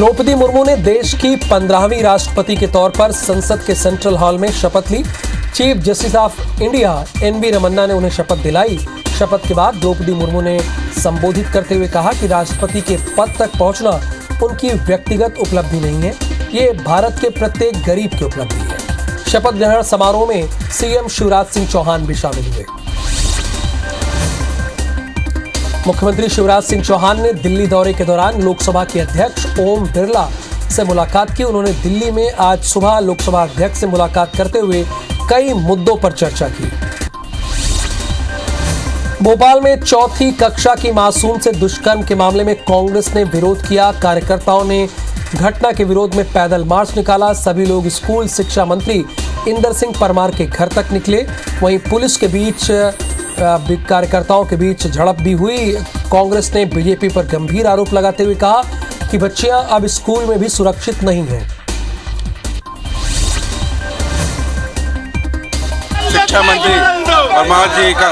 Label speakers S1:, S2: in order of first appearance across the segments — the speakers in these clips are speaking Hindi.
S1: द्रौपदी मुर्मू ने देश की 15वीं राष्ट्रपति के तौर पर संसद के सेंट्रल हॉल में शपथ ली। Chief justice of India N V. Ramana ने उन्हें शपथ दिलाई। शपथ के बाद द्रौपदी मुर्मू ने संबोधित करते हुए कहा कि राष्ट्रपति के पद तक पहुंचना उनकी व्यक्तिगत उपलब्धि नहीं है, ये भारत के प्रत्येक गरीब की उपलब्धि है। शपथ ग्रहण समारोह में सीएम शिवराज सिंह चौहान भी शामिल हुए। मुख्यमंत्री शिवराज सिंह चौहान ने दिल्ली दौरे के दौरान लोकसभा के अध्यक्ष ओम बिरला से मुलाकात की। उन्होंने दिल्ली में आज सुबह लोकसभा अध्यक्ष से मुलाकात करते हुए कई मुद्दों पर चर्चा की। भोपाल में चौथी कक्षा की मासूम से दुष्कर्म के मामले में कांग्रेस ने विरोध किया। कार्यकर्ताओं ने घटना के विरोध में पैदल मार्च निकाला। सभी लोग स्कूल शिक्षा मंत्री इंदर सिंह परमार के घर तक निकले। वहीं पुलिस के बीच कार्यकर्ताओं के बीच झड़प भी हुई। कांग्रेस ने बीजेपी पर गंभीर आरोप लगाते हुए कहा कि बच्चियां अब स्कूल में भी सुरक्षित नहीं हैं।
S2: शिक्षा मंत्री परमार जी का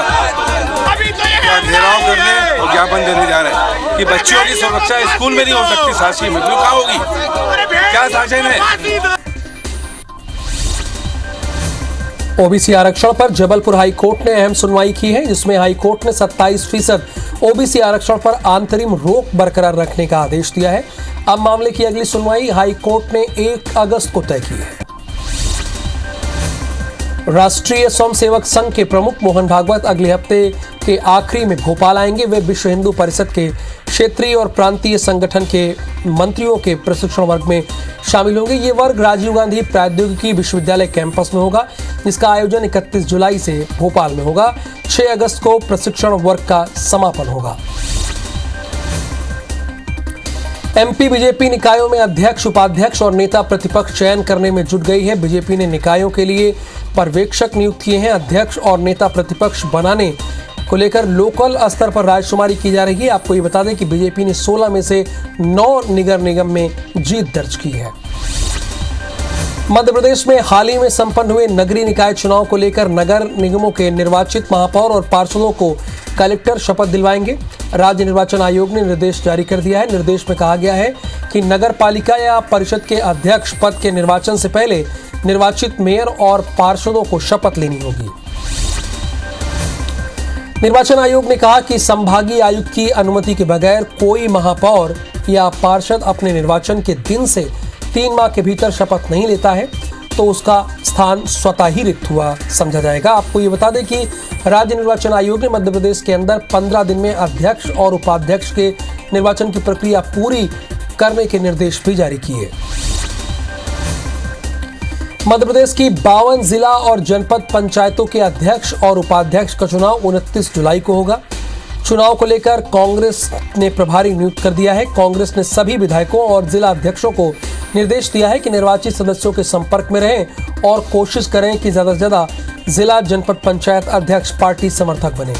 S2: घेराव करने और ज्ञापन देने जा रहे हैं कि बच्चियों की सुरक्षा स्कूल में नहीं हो सकती। शासकीय में कहाँ होगी? क्या शासन है?
S1: ओबीसी आरक्षण पर जबलपुर हाईकोर्ट ने अहम सुनवाई की है, जिसमें हाईकोर्ट ने 27% ओबीसी आरक्षण पर अंतरिम रोक बरकरार रखने का आदेश दिया है। अब मामले की अगली सुनवाई हाईकोर्ट ने 1 अगस्त को तय की है। राष्ट्रीय स्वयंसेवक संघ के प्रमुख मोहन भागवत अगले हफ्ते के आखिरी में भोपाल आएंगे। वे विश्व हिंदू परिषद के क्षेत्रीय और प्रांतीय संगठन के मंत्रियों के प्रशिक्षण वर्ग में शामिल होंगे। ये वर्ग राजीव गांधी प्रौद्योगिकी विश्वविद्यालय कैंपस में होगा, जिसका आयोजन 31 जुलाई से भोपाल में होगा। 6 अगस्त को प्रशिक्षण वर्ग का समापन होगा। एमपी बीजेपी निकायों में अध्यक्ष, उपाध्यक्ष और नेता प्रतिपक्ष चयन करने में जुट गई है। बीजेपी ने निकायों के लिए पर्यवेक्षक नियुक्त किए हैं। अध्यक्ष और नेता प्रतिपक्ष बनाने को लेकर लोकल स्तर पर राजकुमारी की जा रही है। आपको ये बता दें कि बीजेपी ने 16 में से 9 नगर निगम में जीत दर्ज की है। मध्य प्रदेश में हाल ही में संपन्न हुए नगरीय निकाय चुनाव को लेकर नगर निगमों के निर्वाचित महापौर और पार्षदों को कलेक्टर शपथ दिलवाएंगे। राज्य निर्वाचन आयोग ने निर्देश जारी कर दिया है। निर्देश में कहा गया है कि नगर पालिका या परिषद के अध्यक्ष पद के निर्वाचन से पहले निर्वाचित मेयर और पार्षदों को शपथ लेनी होगी। निर्वाचन आयोग ने कहा कि संभागीय आयुक्त की अनुमति के बगैर कोई महापौर या पार्षद अपने निर्वाचन के दिन से 3 माह के भीतर शपथ नहीं लेता है तो उसका स्थान स्वतः ही रिक्त हुआ समझा जाएगा। आपको ये बता दें कि राज्य निर्वाचन आयोग ने मध्य प्रदेश के अंदर 15 दिन में अध्यक्ष और उपाध्यक्ष के निर्वाचन की प्रक्रिया पूरी करने के निर्देश भी जारी किए। मध्य प्रदेश की 52 जिला और जनपद पंचायतों के अध्यक्ष और उपाध्यक्ष का चुनाव 29 जुलाई को होगा। चुनाव को लेकर कांग्रेस ने प्रभारी नियुक्त कर दिया है। कांग्रेस ने सभी विधायकों और जिला अध्यक्षों को निर्देश दिया है कि निर्वाचित सदस्यों के संपर्क में रहें और कोशिश करें कि ज्यादा से ज्यादा जिला जनपद पंचायत अध्यक्ष पार्टी समर्थक बने।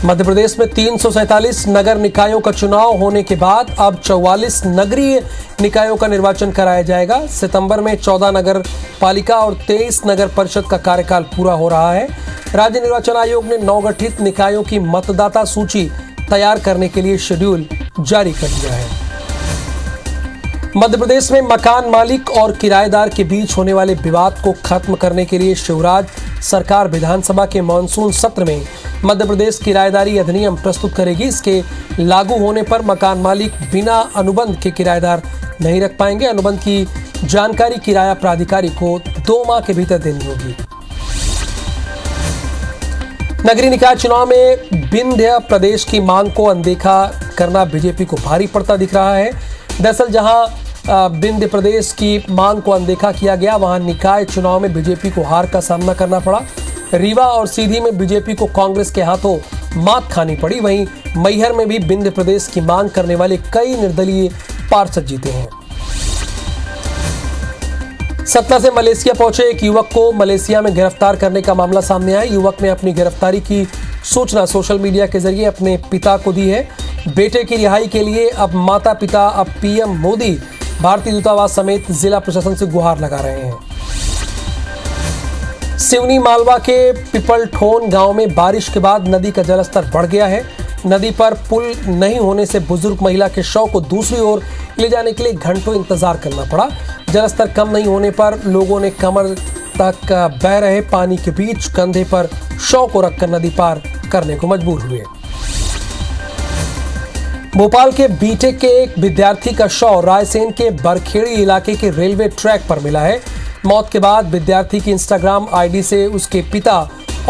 S1: मध्य प्रदेश में 347 नगर निकायों का चुनाव होने के बाद अब 44 नगरीय निकायों का निर्वाचन कराया जाएगा। सितंबर में 14 नगर पालिका और 23 नगर परिषद का कार्यकाल पूरा हो रहा है। राज्य निर्वाचन आयोग ने नवगठित निकायों की मतदाता सूची तैयार करने के लिए शेड्यूल जारी कर दिया है। मध्य प्रदेश में मकान मालिक और किराएदार के बीच होने वाले विवाद को खत्म करने के लिए शिवराज सरकार विधानसभा के मानसून सत्र में मध्य प्रदेश किराएदारी अधिनियम प्रस्तुत करेगी। इसके लागू होने पर मकान मालिक बिना अनुबंध के किराएदार नहीं रख पाएंगे। अनुबंध की जानकारी किराया प्राधिकारी को 2 माह के भीतर देनी होगी। नगरीय निकाय चुनाव में विंध्य प्रदेश की मांग को अनदेखा करना बीजेपी को भारी पड़ता दिख रहा है। दरअसल जहां विंध्य प्रदेश की मांग को अनदेखा किया गया, वहां निकाय चुनाव में बीजेपी को हार का सामना करना पड़ा। रीवा और सीधी में बीजेपी को कांग्रेस के हाथों मात खानी पड़ी। वहीं मैहर में भी विंध्य प्रदेश की मांग करने वाले कई निर्दलीय पार्षद जीते हैं। सतना से मलेशिया पहुंचे एक युवक को मलेशिया में गिरफ्तार करने का मामला सामने आया। युवक ने अपनी गिरफ्तारी की सूचना सोशल मीडिया के जरिए अपने पिता को दी है। बेटे की रिहाई के लिए अब माता पिता अब पीएम मोदी, भारतीय दूतावास समेत जिला प्रशासन से गुहार लगा रहे हैं। सिवनी मालवा के पिपलठोन गांव में बारिश के बाद नदी का जलस्तर बढ़ गया है। नदी पर पुल नहीं होने से बुजुर्ग महिला के शव को दूसरी ओर ले जाने के लिए घंटों इंतजार करना पड़ा। जलस्तर कम नहीं होने पर लोगों ने कमर तक बह रहे पानी के बीच कंधे पर शव को रखकर नदी पार करने को मजबूर हुए। भोपाल के बीटेक के एक विद्यार्थी का शव रायसेन के बरखेड़ी इलाके के रेलवे ट्रैक पर मिला है। मौत के बाद विद्यार्थी की इंस्टाग्राम आईडी से उसके पिता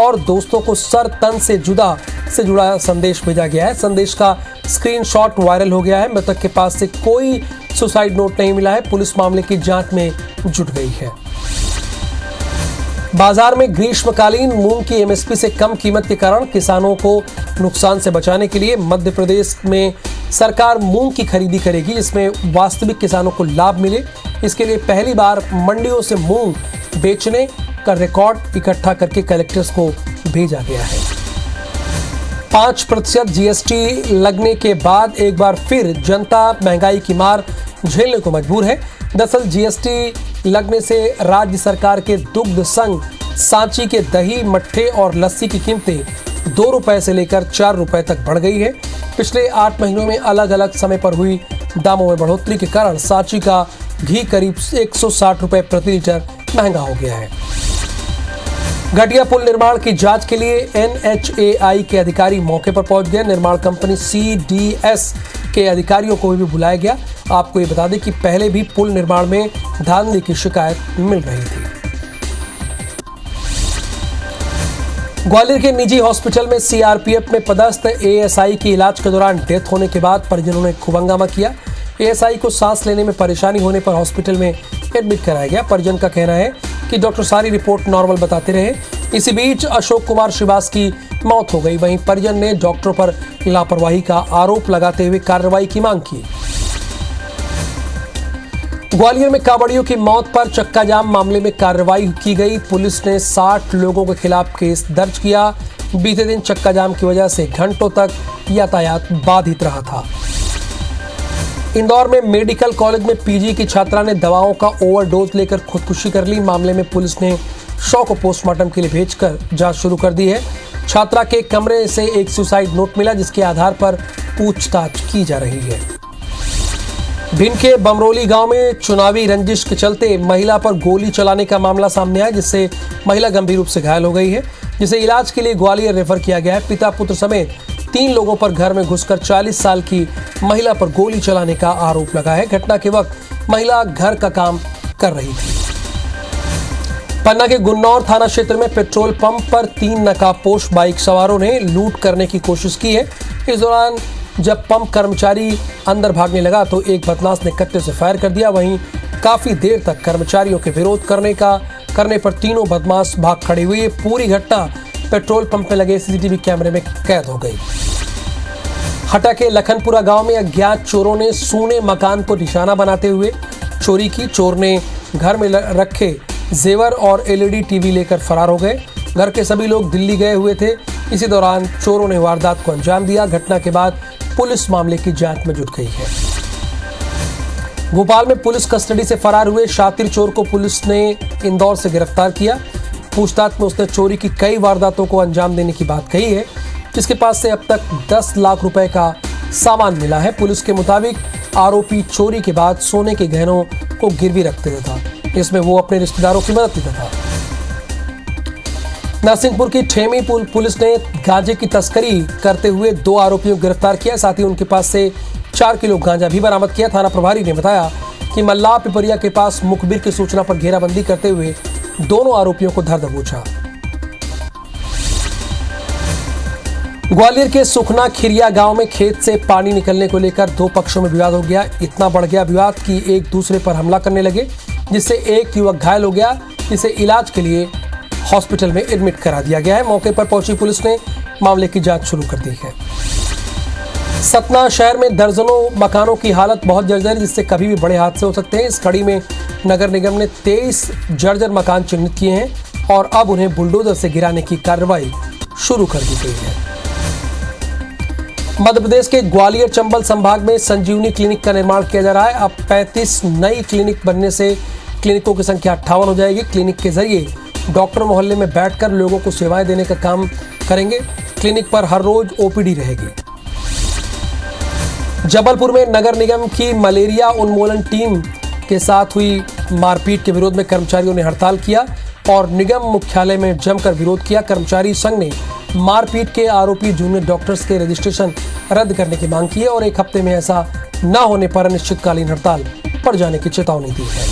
S1: और दोस्तों को सर तन से जुड़ा संदेश भेजा गया है। संदेश का स्क्रीनशॉट वायरल हो गया है। मृतक के पास से कोई सुसाइड नोट नहीं मिला है। पुलिस मामले की जांच में जुट गई है। बाजार में ग्रीष्मकालीन मूंग की एमएसपी से कम कीमत के कारण किसानों को नुकसान से बचाने के लिए मध्य प्रदेश में सरकार मूंग की खरीदी करेगी, जिसमें वास्तविक किसानों को लाभ मिले। इसके लिए पहली बार मंडियों से मूंग बेचने का रिकॉर्ड इकट्ठा करके कलेक्टर्स को भेजा गया है। 5% जीएसटी लगने के बाद एक बार फिर जनता महंगाई की मार झेलने को मजबूर है। दरअसल जीएसटी लगने से राज्य सरकार के दुग्ध संघ सांची के दही, मट्ठे और लस्सी की कीमतें 2 रुपए से लेकर 4 रुपए तक बढ़ गई है। पिछले 8 महीनों में अलग अलग समय पर हुई दामों में बढ़ोतरी के कारण सांची का घी करीब 160 रुपए प्रति लीटर महंगा हो गया है। घटिया पुल निर्माण की जांच के लिए NHAI के अधिकारी मौके पर पहुंच गए। निर्माण कंपनी CDS के अधिकारियों को भी बुलाया गया। आपको ये बता दें कि पहले भी पुल निर्माण में धांधली की शिकायत मिल रही थी। ग्वालियर के निजी हॉस्पिटल में CRPF में पदस्थ ASI की इलाज के दौरान डेथ होने के बाद परिजनों ने खूब हंगामा किया। ASI को सांस लेने में परेशानी होने पर हॉस्पिटल में एडमिट कराया गया। परिजन का कहना है कि डॉक्टर सारी रिपोर्ट नॉर्मल बताते रहे। इसी बीच अशोक कुमार श्रीवास की मौत हो गई। वहीं परिजन ने डॉक्टरों पर लापरवाही का आरोप लगाते हुए कार्रवाई की मांग की। ग्वालियर में कांवड़ियों की मौत पर चक्का जाम मामले में कार्रवाई की गई। पुलिस ने 60 लोगों के खिलाफ केस दर्ज किया। बीते दिन चक्का जाम की वजह से घंटों तक यातायात बाधित रहा था। इंदौर में मेडिकल कॉलेज में पीजी की छात्रा ने दवाओं का ओवरडोज लेकर खुदकुशी कर ली। मामले में पुलिस ने शव को पोस्टमार्टम के लिए भेजकर जांच शुरू कर दी है। छात्रा के कमरे से एक सुसाइड नोट मिला, जिसके आधार पर पूछताछ की जा रही है। भिंड के बमरोली गांव में चुनावी रंजिश के चलते महिला पर गोली चलाने का मामला सामने आया, जिससे महिला गंभीर रूप से घायल हो गई है, जिसे इलाज के लिए ग्वालियर रेफर किया गया है। पिता पुत्र समेत 3 लोगों पर घर में घुसकर 40 साल की महिला पर गोली चलाने का आरोप लगा है। घटना के वक्त महिला घर का काम कर रही थी। पन्ना के गुन्नौर थाना क्षेत्र में पेट्रोल पंप पर 3 नकाबपोश बाइक सवारों ने लूट करने की कोशिश की है। इस दौरान जब पंप कर्मचारी अंदर भागने लगा तो एक बदमाश ने कट्टे से फायर कर दिया। वहीं काफी देर तक कर्मचारियों के विरोध करने पर तीनों बदमाश भाग खड़े हुए। पूरी घटना पेट्रोल पंप में लगे CCTV कैमरे में कैद हो गई। हटा के लखनपुरा गांव में अज्ञात चोरों ने सूने मकान को निशाना बनाते हुए चोरी की। चोर ने घर में रखे जेवर और LED टीवी लेकर फरार हो गए। घर के सभी लोग दिल्ली गए हुए थे। इसी दौरान चोरों ने वारदात को अंजाम दिया। घटना के बाद पुलिस मामले की जांच में जुट गई है। भोपाल में पुलिस कस्टडी से फरार हुए शातिर चोर को पुलिस ने इंदौर से गिरफ्तार किया। पूछताछ में उसने चोरी की कई वारदातों को अंजाम देने की बात कही है, जिसके पास से अब तक 10 लाख रुपए का सामान मिला है। पुलिस के मुताबिक आरोपी चोरी के बाद सोने के गहनों को गिरवी रखते था। इसमें वो अपने रिश्तेदारों की मदद लेता था। नरसिंहपुर की ठेमी पुलिस ने गांजे की तस्करी करते हुए 2 आरोपियों को गिरफ्तार किया। साथ ही उनके पास से 4 किलो गांजा भी बरामद किया। थाना प्रभारी ने बताया कि मल्लाह पिपरिया के पास मुखबिर की सूचना पर घेराबंदी करते हुए दोनों आरोपियों को धर दबोचा। ग्वालियर के सुखना खिरिया गांव में खेत से पानी निकलने को लेकर 2 पक्षों में विवाद हो गया। इतना बढ़ गया विवाद कि एक दूसरे पर हमला करने लगे, जिससे एक युवक घायल हो गया, जिसे इलाज के लिए हॉस्पिटल में एडमिट करा दिया गया है। मौके पर पहुंची पुलिस ने मामले की जांच शुरू कर दी है। सतना शहर में दर्जनों मकानों की हालत बहुत जर्जर है, जिससे कभी भी बड़े हादसे हो सकते हैं। इस कड़ी में नगर निगम ने 23 जर्जर मकान चिन्हित किए हैं और अब उन्हें बुलडोजर से गिराने की कार्रवाई शुरू कर दी गई है। मध्य प्रदेश के ग्वालियर चंबल संभाग में संजीवनी क्लिनिक का निर्माण किया जा रहा है। अब 35 नई क्लिनिक बनने से क्लिनिकों की संख्या 58 हो जाएगी। क्लिनिक के जरिए डॉक्टर मोहल्ले में बैठकर लोगों को सेवाएं देने का काम करेंगे। क्लिनिक पर हर रोज OPD रहेगी। जबलपुर में नगर निगम की मलेरिया उन्मूलन टीम के साथ हुई मारपीट के विरोध में कर्मचारियों ने हड़ताल किया और निगम मुख्यालय में जमकर विरोध किया। कर्मचारी संघ ने मारपीट के आरोपी जूनियर डॉक्टर्स के रजिस्ट्रेशन रद्द करने की मांग की है और 1 हफ्ते में ऐसा न होने पर अनिश्चितकालीन हड़ताल पड़ जाने की चेतावनी दी है।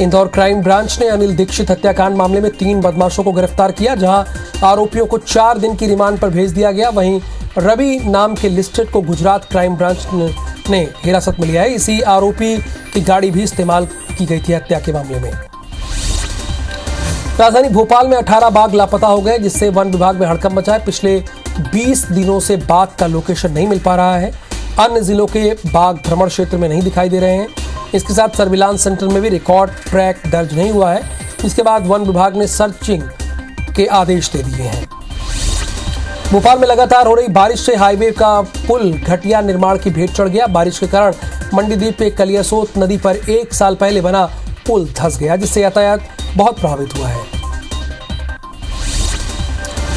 S1: इंदौर क्राइम ब्रांच ने अनिल दीक्षित हत्याकांड मामले में 3 बदमाशों को गिरफ्तार किया, जहां आरोपियों को 4 दिन की रिमांड पर भेज दिया गया। वहीं रवि नाम के लिस्टेड को गुजरात क्राइम ब्रांच ने हिरासत में लिया है। इसी आरोपी की गाड़ी भी इस्तेमाल की गई थी हत्या के मामले में। राजधानी भोपाल में 18 बाघ लापता हो गए, जिससे वन विभाग में हड़कंप मचा है। पिछले 20 दिनों से बाघ का लोकेशन नहीं मिल पा रहा है। अन्य जिलों के बाघ भ्रमण क्षेत्र में नहीं दिखाई दे रहे हैं। इसके साथ सर्विलांस सेंटर में भी रिकॉर्ड ट्रैक दर्ज नहीं हुआ है। इसके बाद वन विभाग ने सर्चिंग के आदेश दे दिए हैं। भोपाल में लगातार हो रही बारिश से हाईवे का पुल घटिया निर्माण की भेंट चढ़ गया। बारिश के कारण मंडीदीप पे कलियासोत नदी पर 1 साल पहले बना पुल धंस गया, जिससे यातायात बहुत प्रभावित हुआ है।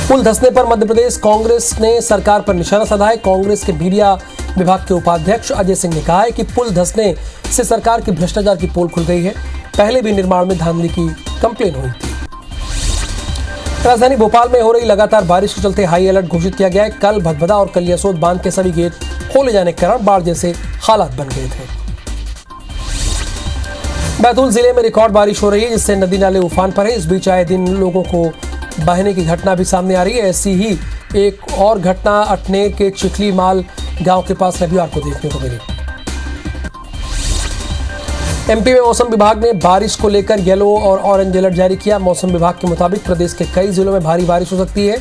S1: पुल धंसने पर मध्य प्रदेश कांग्रेस ने सरकार पर निशाना साधा है। कांग्रेस के मीडिया विभाग के उपाध्यक्ष अजय सिंह ने कहा है कि पुल धंसने से सरकार की भ्रष्टाचार की पोल खुल गई है। पहले भी निर्माण में धांधली की कंप्लेन हुई थी। राजधानी भोपाल में हो रही लगातार बारिश के चलते हाई अलर्ट घोषित किया गया है। कल भदभदा और कलियासोत बांध के सभी गेट खोले जाने के कारण बाढ़ जैसे हालात बन गए थे। बैतूल जिले में रिकॉर्ड बारिश हो रही है, जिससे नदी नाले उफान पर है। इस बीच आए दिन लोगों को बहने की घटना भी सामने आ रही है। ऐसी ही एक और घटना अटनेर के चिखली माल गांव के पास रविवार को देखने को मिली। एमपी में मौसम विभाग ने बारिश को लेकर येलो और ऑरेंज अलर्ट जारी किया। मौसम विभाग के मुताबिक प्रदेश के कई जिलों में भारी बारिश हो सकती है।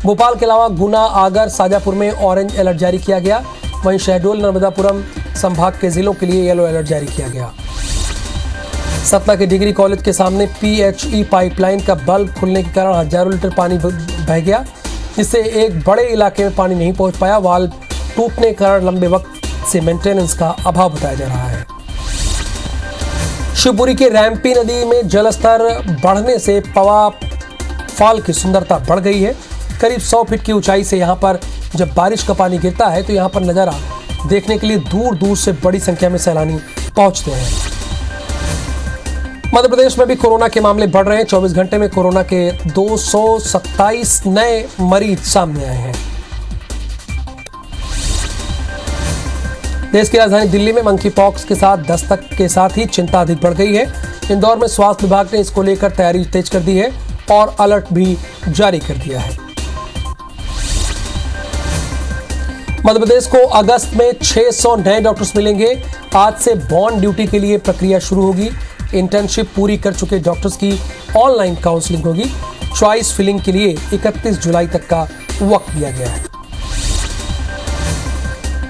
S1: भोपाल के अलावा गुना, आगर, शाजापुर में ऑरेंज अलर्ट जारी किया गया। वहीं शहडोल, नर्मदापुरम संभाग के जिलों के लिए येलो अलर्ट जारी किया गया। सतना के डिग्री कॉलेज के सामने PHE पाइपलाइन का बल्ब खुलने के कारण हजारों लीटर पानी बह गया, जिससे एक बड़े इलाके में पानी नहीं पहुंच पाया। वाल्व टूटने के कारण लंबे वक्त से मेंटेनेंस का अभाव बताया जा रहा है। शिवपुरी के रैंपी नदी में जलस्तर बढ़ने से पवा फॉल की सुंदरता बढ़ गई है। करीब 100 फीट की ऊंचाई से यहां पर जब बारिश का पानी गिरता है तो यहां पर नजारा देखने के लिए दूर दूर से बड़ी संख्या में सैलानी पहुंचते हैं। मध्य प्रदेश में भी कोरोना के मामले बढ़ रहे हैं। 24 घंटे में कोरोना के 227 नए मरीज सामने आए हैं। देश की राजधानी दिल्ली में मंकी पॉक्स के साथ दस्तक के साथ ही चिंता अधिक बढ़ गई है। इंदौर में स्वास्थ्य विभाग ने इसको लेकर तैयारी तेज कर दी है और अलर्ट भी जारी कर दिया है। मध्य प्रदेश को अगस्त में 600 नए डॉक्टर्स मिलेंगे। आज से बॉन्ड ड्यूटी के लिए प्रक्रिया शुरू होगी। इंटर्नशिप पूरी कर चुके डॉक्टर्स की ऑनलाइन काउंसलिंग होगी। चॉइस फिलिंग के लिए 31 जुलाई तक का वक्त दिया गया है।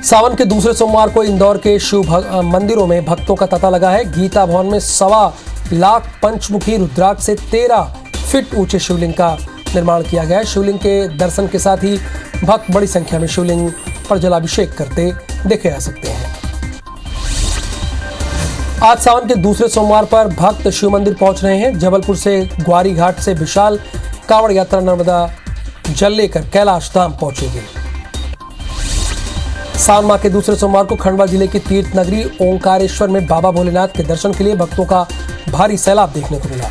S1: सावन के दूसरे सोमवार को इंदौर के शिव मंदिरों में भक्तों का तांता लगा है। गीता भवन में 1.25 लाख पंचमुखी रुद्राक्ष से 13 फीट ऊंचे शिवलिंग का निर्माण किया गया है। शिवलिंग के दर्शन के साथ ही भक्त बड़ी संख्या में शिवलिंग पर जलाभिषेक करते देखे जा सकते हैं। आज सावन के दूसरे सोमवार पर भक्त शिव मंदिर पहुंच रहे हैं। जबलपुर से ग्वारी घाट से विशाल कांवड़ यात्रा नर्मदा जल लेकर कैलाश धाम पहुंचेगी। सावन माह के दूसरे सोमवार को खंडवा जिले की तीर्थ नगरी ओंकारेश्वर में बाबा भोलेनाथ के दर्शन के लिए भक्तों का भारी सैलाब देखने को मिला।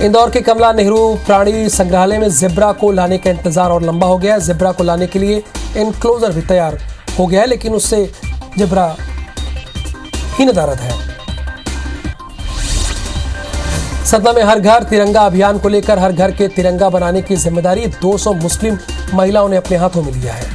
S1: इंदौर के कमला नेहरू प्राणी संग्रहालय में ज़ेब्रा को लाने का इंतजार और लंबा हो गया है। ज़ेब्रा को लाने के लिए एनक्लोजर भी तैयार हो गया है, लेकिन उससे ज़ेब्रा ही नदारद है। सतना में हर घर तिरंगा अभियान को लेकर हर घर के तिरंगा बनाने की जिम्मेदारी 200 मुस्लिम महिलाओं ने अपने हाथों में लिया है।